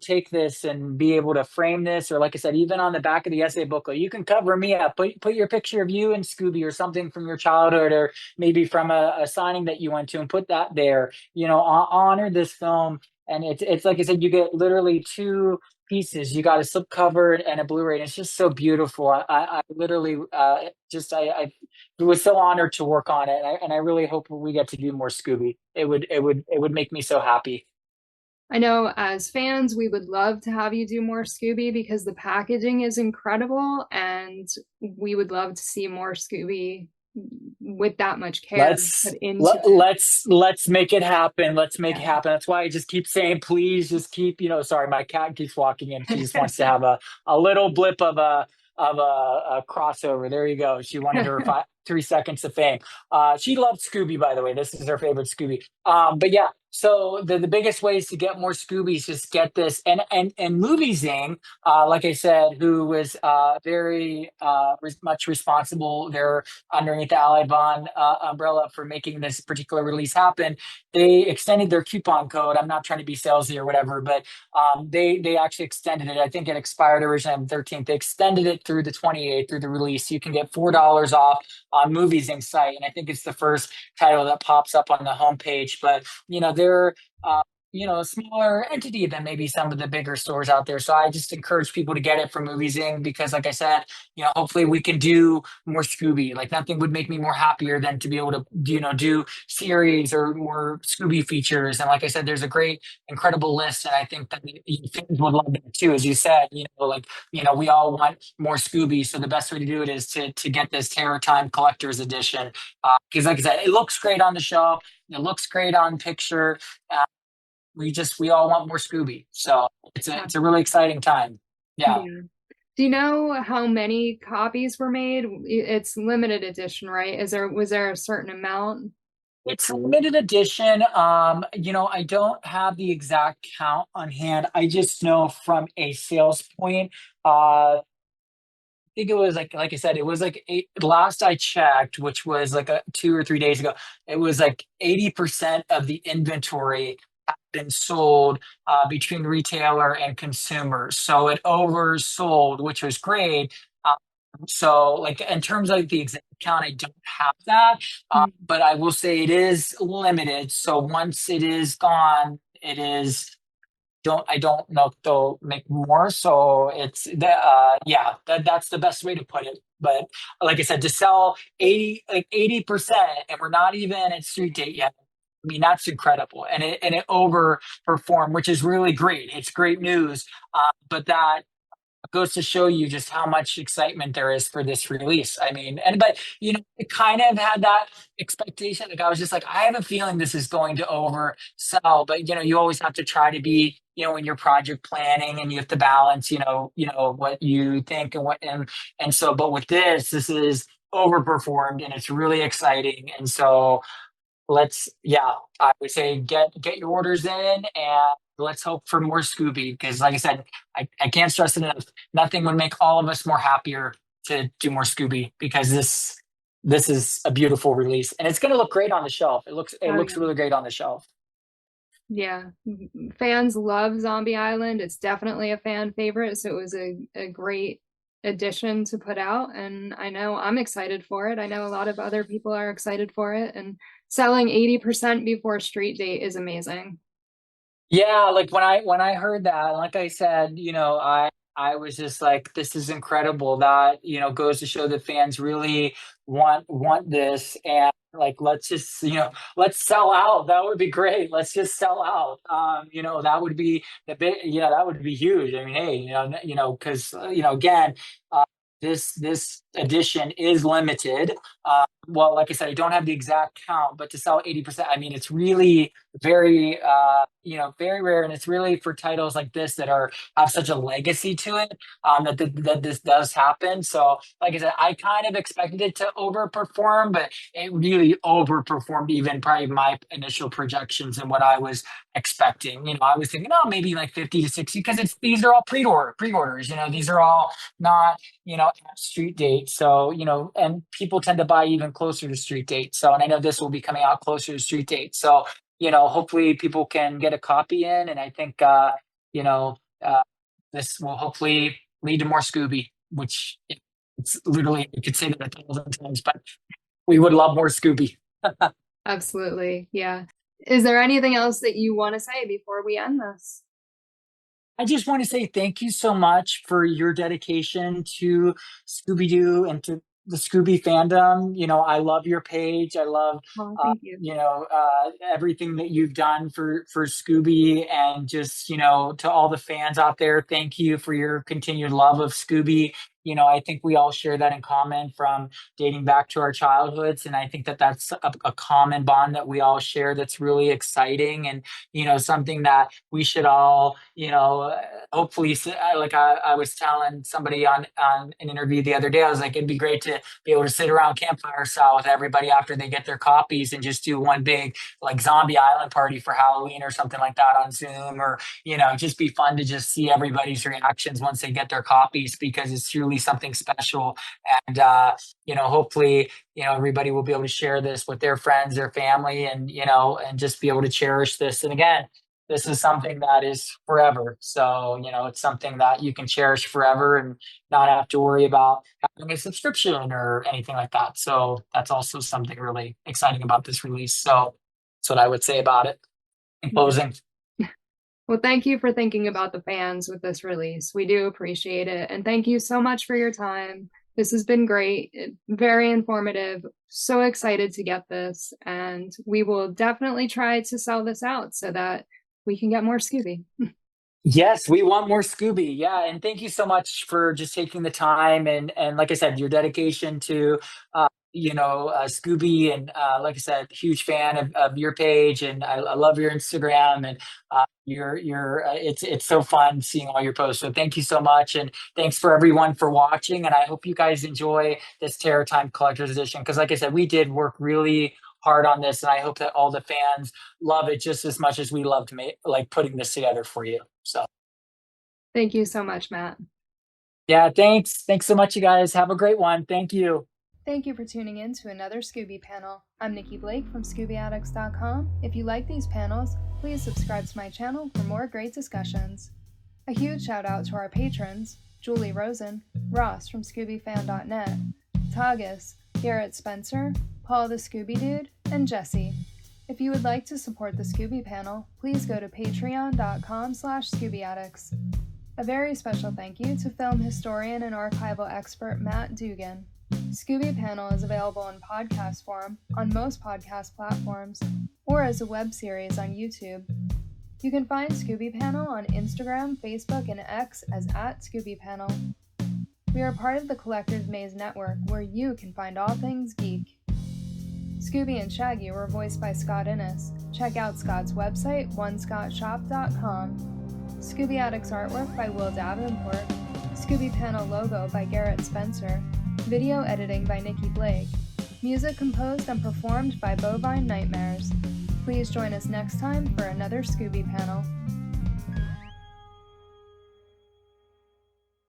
take this and be able to frame this, or like I said, even on the back of the essay booklet, you can cover me up. Put your picture of you and Scooby, or something from your childhood, or maybe from a signing that you went to, and put that there. Honor this film. And it's like I said, you get literally two pieces. You got a slipcover and a Blu-ray, and it's just so beautiful. I literally was so honored to work on it, and I really hope we get to do more Scooby. It would make me so happy. I know as fans, we would love to have you do more Scooby because the packaging is incredible, and we would love to see more Scooby with that much care Let's put into let, it. let's make it happen. Let's make it Yeah. happen. That's why I just keep saying, please, just keep. Sorry, my cat keeps walking in. She just wants to have a little blip of a crossover. There you go. She wanted her 3 seconds of fame. She loved Scooby, by the way. This is her favorite Scooby. But yeah. So the biggest ways to get more Scoobies, just get this. And Movie Zing, like I said, who was very much responsible there underneath the Allied Bond umbrella for making this particular release happen. They extended their coupon code. I'm not trying to be salesy or whatever, but they actually extended it. I think it expired originally on the 13th. They extended it through the 28th, through the release. You can get $4 off on Movies Inc. site, and I think it's the first title that pops up on the homepage. But they're a smaller entity than maybe some of the bigger stores out there. So I just encourage people to get it from Movies Inc. because, like I said, hopefully we can do more Scooby. Like nothing would make me more happier than to be able to, do series or more Scooby features. And like I said, there's a great, incredible list, and I think that fans would love that too. As you said, we all want more Scooby. So the best way to do it is to get this Terror Time Collector's Edition. Because, like I said, it looks great on the shelf. It looks great on picture. Uh, we all want more Scooby. So it's a really exciting time. Yeah. Yeah. Do you know how many copies were made? It's limited edition, right? Was there a certain amount? It's a limited edition. I don't have the exact count on hand. I just know from a sales point, think it was like I said, it was like last I checked, which was like 2 or 3 days ago, it was like 80% of the inventory had been sold between retailer and consumers. So it oversold, which was great. So like in terms of the exact count, I don't have that, but I will say it is limited. So once it is gone, it is I don't know if they'll make more. So it's yeah, that's the best way to put it. But like I said, to sell 80%, and we're not even at street date yet. I mean, that's incredible. And it overperformed, which is really great. It's great news. But that goes to show you just how much excitement there is for this release. I mean, but it kind of had that expectation. Like I was just like, I have a feeling this is going to oversell, but you always have to try to be, in your project planning, and you have to balance, what you think and and so, but with this is overperformed, and it's really exciting. And so I would say get your orders in, and let's hope for more Scooby, because like I said, I can't stress it enough. Nothing would make all of us more happier to do more Scooby, because this is a beautiful release, and it's going to look great on the shelf. It Oh looks yeah. really great on the shelf. Yeah, fans love Zombie Island. It's definitely a fan favorite, so it was a great addition to put out, and I know I'm excited for it. I know a lot of other people are excited for it, and selling 80% before street date is amazing. Yeah, like when I heard that, like I said, I was just like, this is incredible. That, goes to show that fans really want this, and like, let's just, let's sell out. That would be great. Let's just sell out. That would be the big, yeah, that would be huge. I mean, hey, because again, uh, this edition is limited. Well, like I said, I don't have the exact count, but to sell 80%, I mean, it's really very very rare, and it's really for titles like this that are have such a legacy to it, that this does happen. So like I said, I kind of expected it to overperform, but it really overperformed even probably my initial projections and what I was expecting. I was thinking, oh, maybe like 50 to 60, because these are all pre-orders. These are all not at street date. So and people tend to buy even closer to street date. So, and I know this will be coming out closer to street date. So hopefully people can get a copy in, and I think, you know, uh, this will hopefully lead to more Scooby, which it's literally, you could say that 1,000 times, but we would love more Scooby. Absolutely. Yeah. Is there anything else that you want to say before we end this? I just want to say thank you so much for your dedication to Scooby-Doo and to the Scooby fandom. I love your page. I love, Well, thank you. everything that you've done for Scooby, and just, to all the fans out there, thank you for your continued love of Scooby. I think we all share that in common from dating back to our childhoods. And I think that that's a common bond that we all share, that's really exciting, and, something that we should all, hopefully, like I was telling somebody on an interview the other day, I was like, it'd be great to be able to sit around campfire style with everybody after they get their copies, and just do one big like Zombie Island party for Halloween or something like that on Zoom, or just be fun to just see everybody's reactions once they get their copies, because it's truly something special. And hopefully, everybody will be able to share this with their friends, their family, and and just be able to cherish this. And again, this is something that is forever. So, it's something that you can cherish forever, and not have to worry about having a subscription or anything like that. So that's also something really exciting about this release. So that's what I would say about it in closing. Well, thank you for thinking about the fans with this release. We do appreciate it. And thank you so much for your time. This has been great, very informative. So excited to get this. And we will definitely try to sell this out so that we can get more Scooby. Yes, we want more Scooby. Yeah, and thank you so much for just taking the time, and like I said, your dedication to Scooby, and like I said, huge fan of your page, and I love your Instagram, and it's so fun seeing all your posts. So thank you so much, and thanks for everyone for watching, and I hope you guys enjoy this Terror Time Collector's Edition, because like I said, we did work really hard on this, and I hope that all the fans love it just as much as we loved putting this together for you. So Thank you so much, Matt. yeah, thanks so much, you guys. Have a great one. Thank you. Thank you for tuning in to another Scooby panel. I'm Nikki Blake from ScoobyAddicts.com. If you like these panels, please subscribe to my channel for more great discussions. A huge shout out to our patrons, Julie Rosen, Ross from ScoobyFan.net, Tagus, Garrett Spencer, Paul the Scooby Dude, and Jesse. If you would like to support the Scooby panel, please go to patreon.com/ScoobyAddicts. A very special thank you to film historian and archival expert Matt Dugan. Scooby Panel is available in podcast form on most podcast platforms, or as a web series on YouTube. You can find Scooby Panel on Instagram, Facebook, and X as @ScoobyPanel. We are part of the Collector's Maze Network, where you can find all things geek. Scooby and Shaggy were voiced by Scott Innes. Check out Scott's website, onescottshop.com. Scooby Addicts artwork by Will Davenport. Scooby Panel logo by Garrett Spencer. Video editing by Nikki Blake. Music composed and performed by Bovine Nightmares. Please join us next time for another Scooby Panel.